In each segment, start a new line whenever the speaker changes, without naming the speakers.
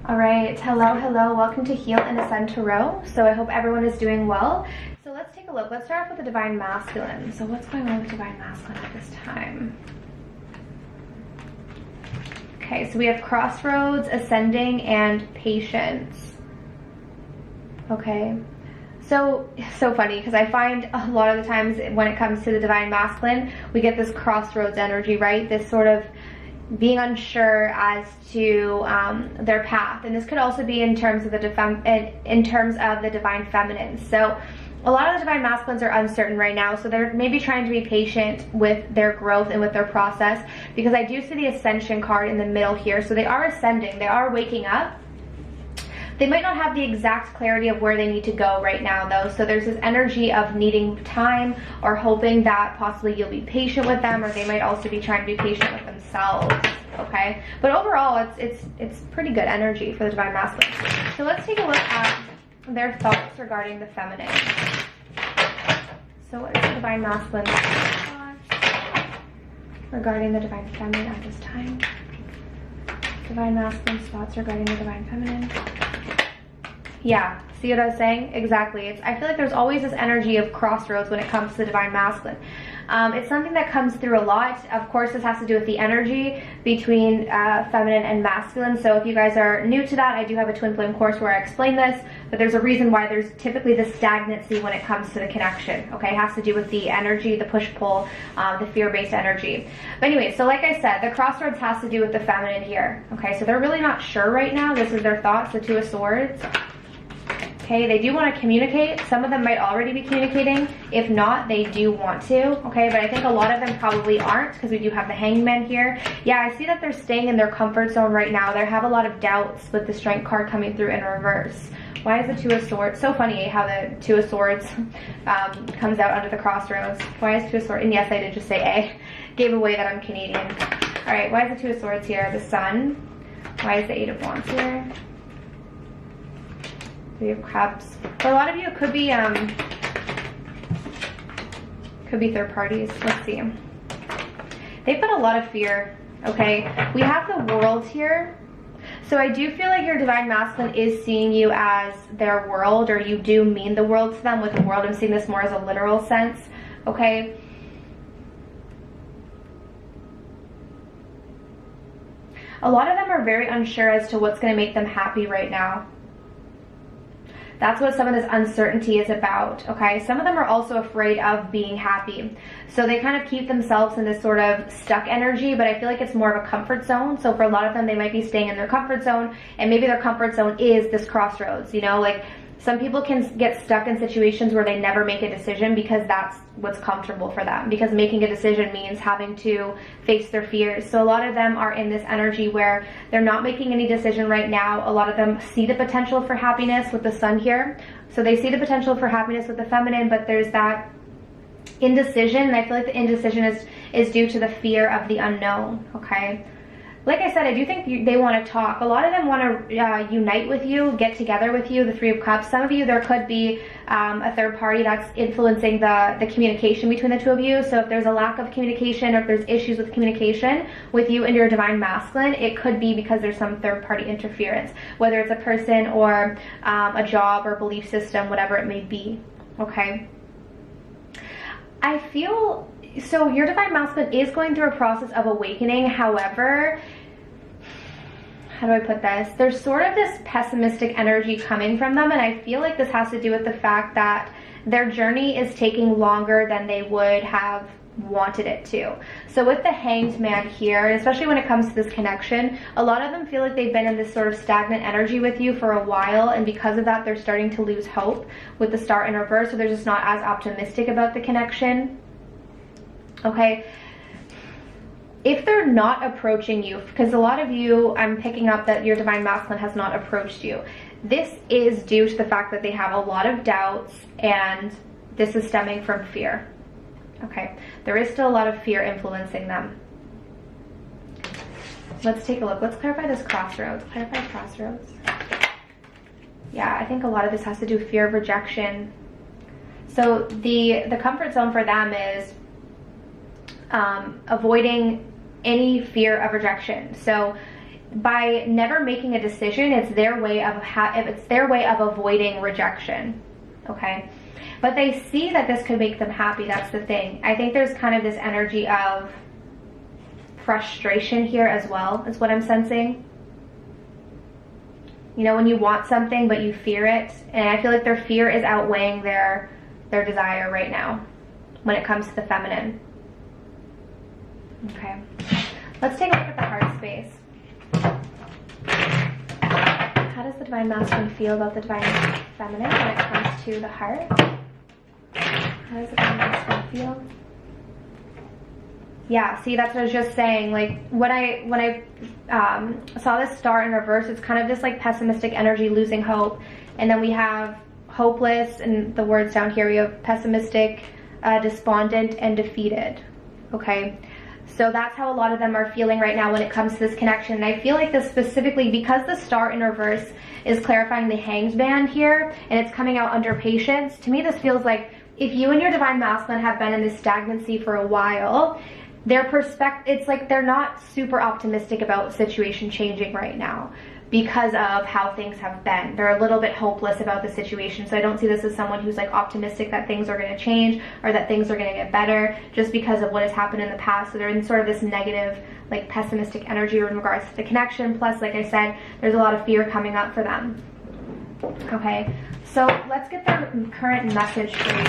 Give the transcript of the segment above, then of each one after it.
All right, hello, welcome to Heal and Ascend Tarot. So I hope everyone is doing well. So let's take a look. Let's start off with the Divine Masculine. So what's going on with Divine Masculine at this time? Okay, so we have Crossroads, Ascending, and Patience. Okay, so funny because I find a lot of the times when it comes to the Divine Masculine, we get this crossroads energy, right? This sort of being unsure as to their path, and this could also be in terms of the Divine Feminine. So a lot of the Divine Masculines are uncertain right now, so they're maybe trying to be patient with their growth and with their process, because I do see the Ascension card in the middle here. So they are ascending, they are waking up. They might not have the exact clarity of where they need to go right now though, so there's this energy of needing time or hoping that possibly you'll be patient with them, or they might also be trying to be patient with themselves, okay? But overall, it's pretty good energy for the Divine Masculine. So let's take a look at their thoughts regarding the Feminine. So what is the Divine Masculine's thoughts regarding the Divine Feminine at this time? Divine Masculine's thoughts regarding the Divine Feminine. Yeah, see what I was saying? Exactly. I feel like there's always this energy of crossroads when it comes to the Divine Masculine. It's something that comes through a lot. Of course, this has to do with the energy between feminine and masculine. So if you guys are new to that, I do have a twin flame course where I explain this, but there's a reason why there's typically this stagnancy when it comes to the connection, okay? It has to do with the energy, the push-pull, the fear-based energy. But anyway, so like I said, the crossroads has to do with the feminine here, okay? So they're really not sure right now. This is their thoughts, the Two of Swords. Okay, they do want to communicate. Some of them might already be communicating. If not, they do want to, okay? But I think a lot of them probably aren't, because we do have the Hangman here. Yeah, I see that they're staying in their comfort zone right now. They have a lot of doubts with the Strength card coming through in reverse. Why is the Two of Swords? So funny how the Two of Swords comes out under the crossroads. Why is Two of Swords? And yes, I did just say A. Gave away that I'm Canadian. All right, why is the Two of Swords here? The Sun. Why is the Eight of Wands here? Three of Cups. For a lot of you, it could be third parties. Let's see. They put a lot of fear, okay? We have the World here. So I do feel like your Divine Masculine is seeing you as their world, or you do mean the world to them. With the world, I'm seeing this more as a literal sense, okay? A lot of them are very unsure as to what's going to make them happy right now. That's what some of this uncertainty is about, okay? Some of them are also afraid of being happy. So they kind of keep themselves in this sort of stuck energy, but I feel like it's more of a comfort zone. So for a lot of them, they might be staying in their comfort zone, and maybe their comfort zone is this crossroads, you know? Like, some people can get stuck in situations where they never make a decision because that's what's comfortable for them, because making a decision means having to face their fears. So a lot of them are in this energy where they're not making any decision right now. A lot of them see the potential for happiness with the Sun here. So they see the potential for happiness with the Feminine, but there's that indecision, and I feel like the indecision is due to the fear of the unknown, okay? Like I said, I do think they want to talk. A lot of them want to unite with you, get together with you, the Three of Cups. Some of you, there could be a third party that's influencing the communication between the two of you. So if there's a lack of communication, or if there's issues with communication with you and your Divine Masculine, it could be because there's some third party interference, whether it's a person or a job or belief system, whatever it may be, okay? I feel... So your Divine Masculine is going through a process of awakening. However, how do I put this? There's sort of this pessimistic energy coming from them, and I feel like this has to do with the fact that their journey is taking longer than they would have wanted it to. So with the Hanged Man here, and especially when it comes to this connection, a lot of them feel like they've been in this sort of stagnant energy with you for a while, and because of that, they're starting to lose hope with the Star in reverse, so they're just not as optimistic about the connection. Okay, if they're not approaching you, because a lot of you, I'm picking up that your Divine Masculine has not approached you. This is due to the fact that they have a lot of doubts, and this is stemming from fear. Okay, there is still a lot of fear influencing them. Let's take a look. Let's clarify this crossroads. Clarify crossroads. Yeah, I think a lot of this has to do with fear of rejection. So the comfort zone for them is avoiding any fear of rejection. So by never making a decision, it's their way of avoiding rejection, okay? But they see that this could make them happy. That's the thing. I think there's kind of this energy of frustration here as well, is what I'm sensing. You know, when you want something but you fear it, and I feel like their fear is outweighing their desire right now when it comes to the feminine. Okay, let's take a look at the heart space. How does the divine masculine feel about the divine feminine when it comes to the heart? How does the divine masculine feel? Yeah, see, that's what I was just saying. Like, when I saw this star in reverse, it's kind of this like pessimistic energy, losing hope. And then we have hopeless, and the words down here, we have pessimistic, despondent, and defeated. Okay, so that's how a lot of them are feeling right now when it comes to this connection. And I feel like this specifically, because the star in reverse is clarifying the Hanged Man here, and it's coming out under patience, to me this feels like if you and your divine masculine have been in this stagnancy for a while, their perspective, it's like they're not super optimistic about the situation changing right now because of how things have been. They're a little bit hopeless about the situation. So I don't see this as someone who's like optimistic that things are going to change or that things are going to get better just because of what has happened in the past. So they're in sort of this negative, like pessimistic energy in regards to the connection. Plus, like I said, there's a lot of fear coming up for them. Okay, so let's get the current message for you.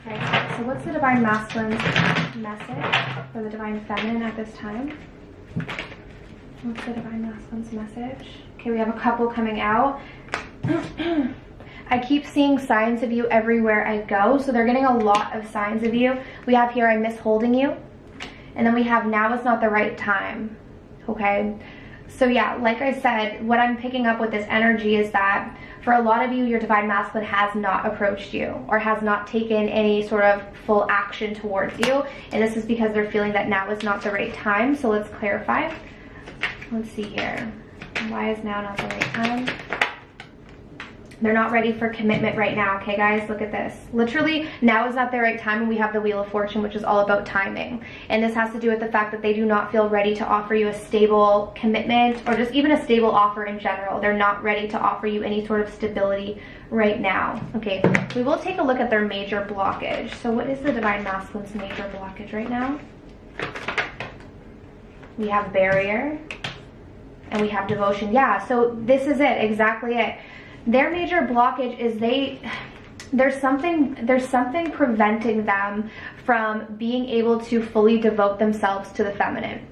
Okay, so what's the divine masculine's message for the divine feminine at this time? What's the divine masculine's message? Okay, we have a couple coming out. I keep seeing signs of you everywhere I go. So they're getting a lot of signs of you. We have here, I miss holding you. And then we have, now is not the right time. Okay, so yeah, like I said, what I'm picking up with this energy is that for a lot of you, your divine masculine has not approached you or has not taken any sort of full action towards you. And this is because they're feeling that now is not the right time. So let's clarify. Let's see here. Why is now not the right time? They're not ready for commitment right now. Okay, guys, look at this. Literally, now is not the right time, and we have the Wheel of Fortune, which is all about timing. And this has to do with the fact that they do not feel ready to offer you a stable commitment or just even a stable offer in general. They're not ready to offer you any sort of stability right now. Okay, we will take a look at their major blockage. So what is the divine masculine's major blockage right now? We have barrier. And we have devotion. Yeah, so this is it, exactly it. Their major blockage is there's something preventing them from being able to fully devote themselves to the feminine.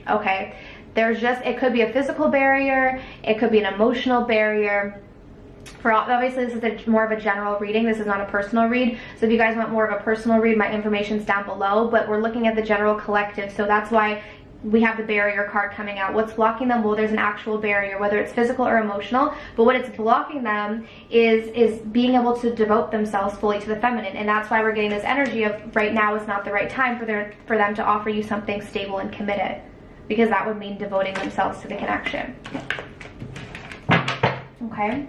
Okay, it could be a physical barrier, it could be an emotional barrier. Obviously this is more of a general reading, this is not a personal read, so if you guys want more of a personal read, my information's down below, but we're looking at the general collective, so that's why we have the barrier card coming out. What's blocking them? Well, there's an actual barrier, whether it's physical or emotional, but what it's blocking them is being able to devote themselves fully to the feminine. And that's why we're getting this energy of right now is not the right time for them to offer you something stable and committed, because that would mean devoting themselves to the connection. Okay.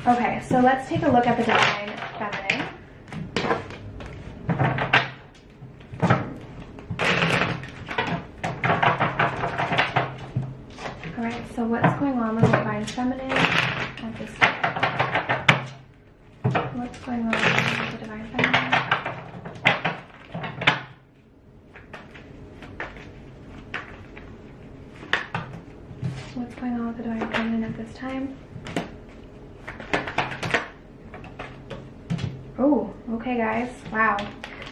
Okay, so let's take a look at the divine feminine. Alright, so what's going on with the divine feminine at this time? What's going on with the divine feminine? What's going on with the divine feminine at this time? Oh, okay guys, wow.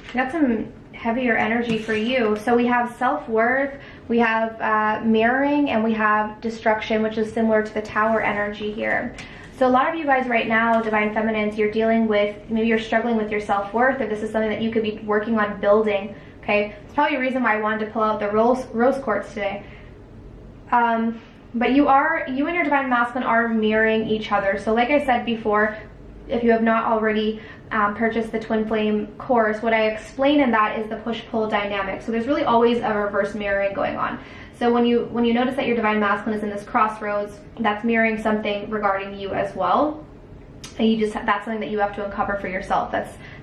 We got some heavier energy for you. So we have self-worth, we have mirroring, and we have destruction, which is similar to the Tower energy here. So a lot of you guys right now, divine feminines, you're dealing with, maybe you're struggling with your self-worth, or this is something that you could be working on building, okay? It's probably a reason why I wanted to pull out the rose quartz today. But you and your divine masculine are mirroring each other. So like I said before, if you have not already purchased the Twin Flame course, what I explain in that is the push-pull dynamic. So there's really always a reverse mirroring going on. So when you notice that your divine masculine is in this crossroads, that's mirroring something regarding you as well. And that's something that you have to uncover for yourself.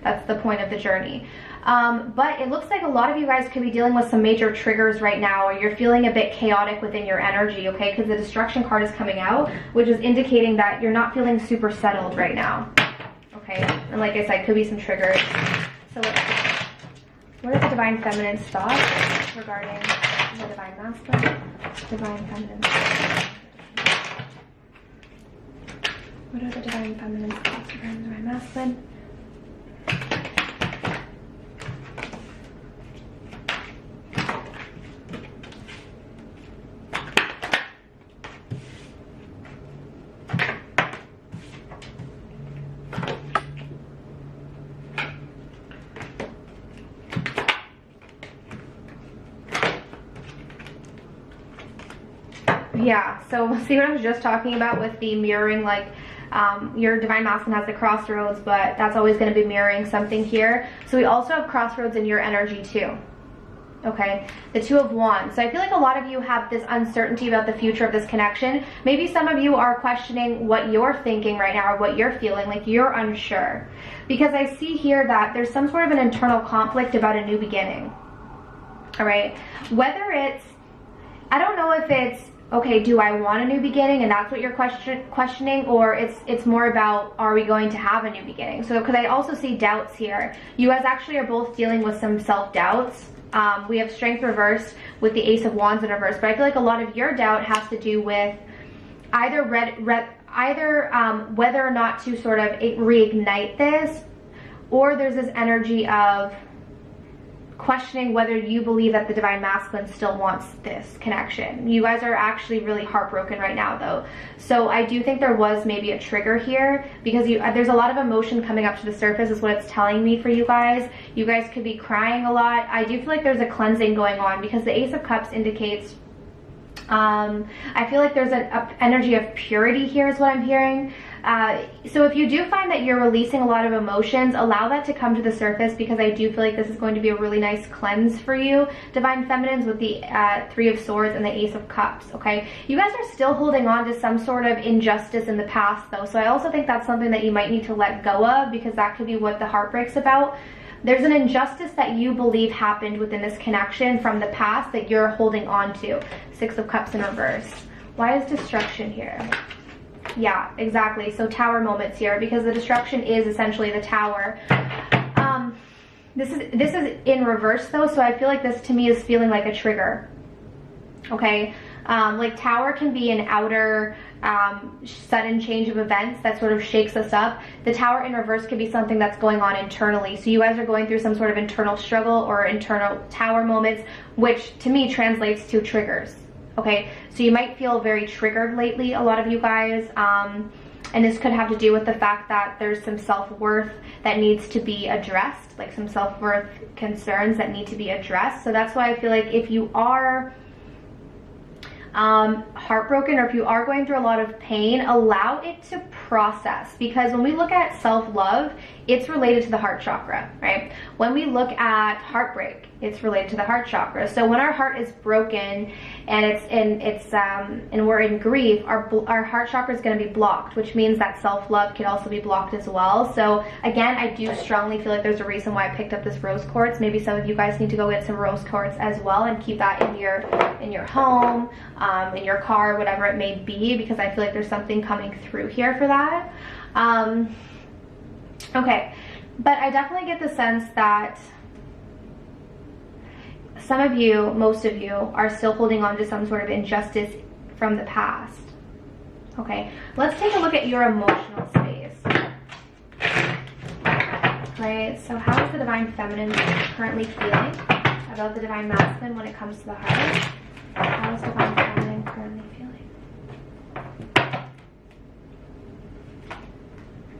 That's the point of the journey. But it looks like a lot of you guys could be dealing with some major triggers right now, or you're feeling a bit chaotic within your energy, okay? Because the Destruction card is coming out, which is indicating that you're not feeling super settled right now, okay? And like I said, could be some triggers. So let's see. What are the Divine Feminine's thoughts regarding the Divine Masculine? Divine Feminine. What are the Divine Feminine's thoughts regarding the Divine Masculine? Yeah, so see what I was just talking about with the mirroring, like your Divine Masculine has the Crossroads, but that's always going to be mirroring something here. So we also have Crossroads in your energy too. Okay, the Two of Wands. So I feel like a lot of you have this uncertainty about the future of this connection. Maybe some of you are questioning what you're thinking right now or what you're feeling, like you're unsure. Because I see here that there's some sort of an internal conflict about a new beginning. All right, whether it's, I don't know if it's, okay, do I want a new beginning, and that's what you're questioning, or it's more about, are we going to have a new beginning? So, because I also see doubts here. You guys actually are both dealing with some self-doubts. We have Strength reversed with the Ace of Wands in reverse, but I feel like a lot of your doubt has to do with either whether or not to sort of reignite this, or there's this energy of questioning whether you believe that the Divine Masculine still wants this connection. You guys are actually really heartbroken right now though. So I do think there was maybe a trigger here, because there's a lot of emotion coming up to the surface is what it's telling me for you guys. You guys could be crying a lot. I do feel like there's a cleansing going on, because the Ace of Cups indicates, I feel like there's an energy of purity here is what I'm hearing. So if you do find that you're releasing a lot of emotions, allow that to come to the surface, because I do feel like this is going to be a really nice cleanse for you, Divine Feminines, with the Three of Swords and the Ace of Cups, okay? You guys are still holding on to some sort of injustice in the past though, so I also think that's something that you might need to let go of, because that could be what the heartbreak's about. There's an injustice that you believe happened within this connection from the past that you're holding on to. Six of Cups in reverse. Why is destruction here? Yeah, exactly. So Tower moments here, because the destruction is essentially the Tower. This is in reverse though, so I feel like this to me is feeling like a trigger. Okay, like Tower can be an outer sudden change of events that sort of shakes us up. The Tower in reverse could be something that's going on internally. So you guys are going through some sort of internal struggle or internal Tower moments, which to me translates to triggers. Okay, so you might feel very triggered lately, a lot of you guys, and this could have to do with the fact that there's some self-worth that needs to be addressed, like some self-worth concerns that need to be addressed. So that's why I feel like if you are heartbroken, or if you are going through a lot of pain, allow it to process, because when we look at self-love, it's related to the heart chakra, right? When we look at heartbreak, it's related to the heart chakra. So when our heart is broken and we're in grief, our heart chakra is going to be blocked, which means that self-love can also be blocked as well. So again, I do strongly feel like there's a reason why I picked up this rose quartz. Maybe some of you guys need to go get some rose quartz as well and keep that in your home, in your car, whatever it may be, because I feel like there's something coming through here for that. Okay, but I definitely get the sense that some of you, most of you, are still holding on to some sort of injustice from the past. Okay, let's take a look at your emotional space. Right, so how is the Divine Feminine currently feeling about the Divine Masculine when it comes to the heart? How is Divine Feminine currently feeling?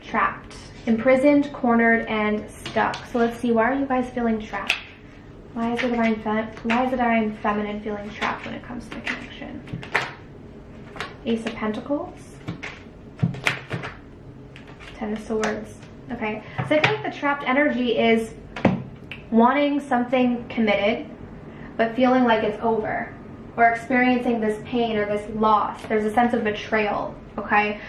Trapped, imprisoned, cornered, and stuck. So let's see, why are you guys feeling trapped? Why is the Divine Feminine feeling trapped when it comes to the connection? Ace of Pentacles. Ten of Swords. Okay, so I think the trapped energy is wanting something committed, but feeling like it's over, or experiencing this pain or this loss. There's a sense of betrayal, okay?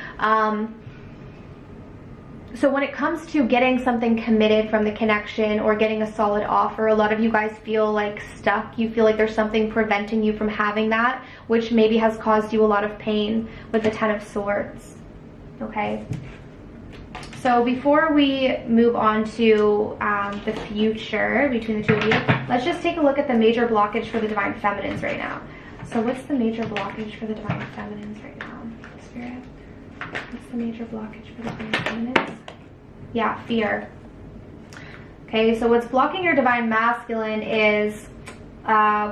So when it comes to getting something committed from the connection or getting a solid offer, a lot of you guys feel like stuck. You feel like there's something preventing you from having that, which maybe has caused you a lot of pain with the Ten of Swords. Okay. So before we move on to the future between the two of you, let's just take a look at the major blockage for the Divine Feminines right now. So what's the major blockage for the Divine Feminines right now, Spirit? What's the major blockage for the Divine Feminines? Yeah, fear. Okay, so what's blocking your Divine Masculine is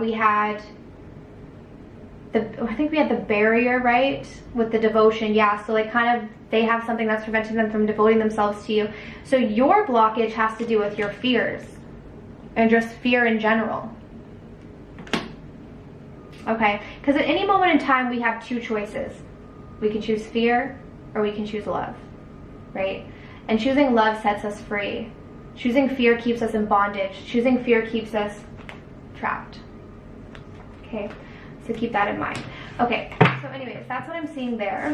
we had I think we had the barrier, right? With the devotion, yeah. So like kind of they have something that's preventing them from devoting themselves to you. So your blockage has to do with your fears and just fear in general. Okay, because at any moment in time we have two choices. We can choose fear or we can choose love, right? And choosing love sets us free. Choosing fear keeps us in bondage. Choosing fear keeps us trapped. Okay. So keep that in mind. Okay, so anyways, that's what I'm seeing there.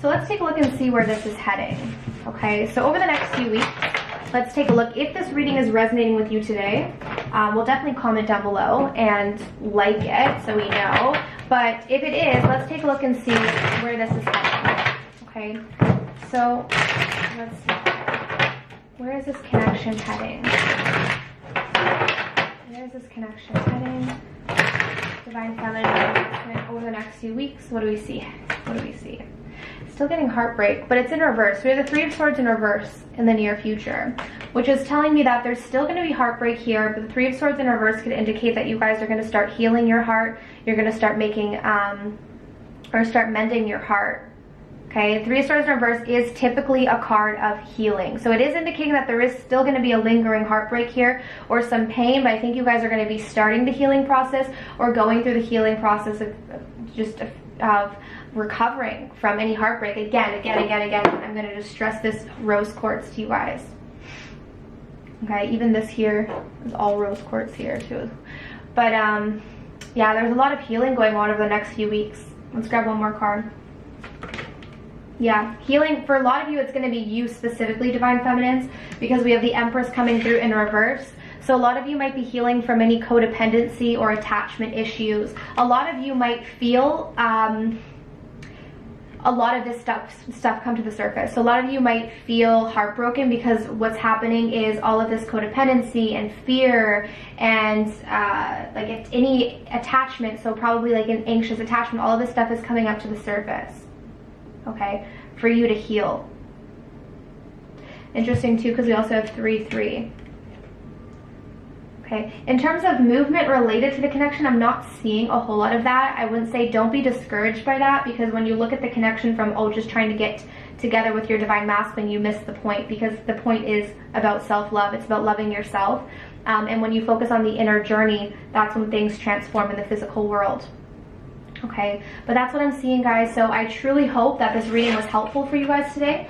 So let's take a look and see where this is heading. Okay, so over the next few weeks, let's take a look. If this reading is resonating with you today, we'll definitely comment down below and like it so we know. But if it is, let's take a look and see where this is heading. Okay, so let's see. Where is this connection heading? Where is this connection heading? Divine Feminine over the next few weeks. What do we see? What do we see? Still getting heartbreak, but it's in reverse. We have the Three of Swords in reverse in the near future, which is telling me that there's still going to be heartbreak here, but the Three of Swords in reverse could indicate that you guys are going to start healing your heart. You're going to start making, or start mending your heart. Okay, Three of Swords in reverse is typically a card of healing. So it is indicating that there is still going to be a lingering heartbreak here or some pain, but I think you guys are going to be starting the healing process or going through the healing process of recovering from any heartbreak again. I'm going to just stress this rose quartz to you guys. Okay, even this here is all rose quartz here too. But yeah, there's a lot of healing going on over the next few weeks. Let's grab one more card. Yeah, healing, for a lot of you, it's going to be you specifically, Divine Feminines, because we have the Empress coming through in reverse. So a lot of you might be healing from any codependency or attachment issues. A lot of you might feel a lot of this stuff come to the surface. So a lot of you might feel heartbroken because what's happening is all of this codependency and fear and like if any attachment, so probably like an anxious attachment, all of this stuff is coming up to the surface. Okay, for you to heal. Interesting too, because we also have 3-3. Okay, in terms of movement related to the connection, I'm not seeing a whole lot of that. I wouldn't say don't be discouraged by that, because when you look at the connection from, oh, just trying to get together with your Divine Masculine, you miss the point, because the point is about self-love. It's about loving yourself. And when you focus on the inner journey, that's when things transform in the physical world. Okay, but that's what I'm seeing, guys. So I truly hope that this reading was helpful for you guys today.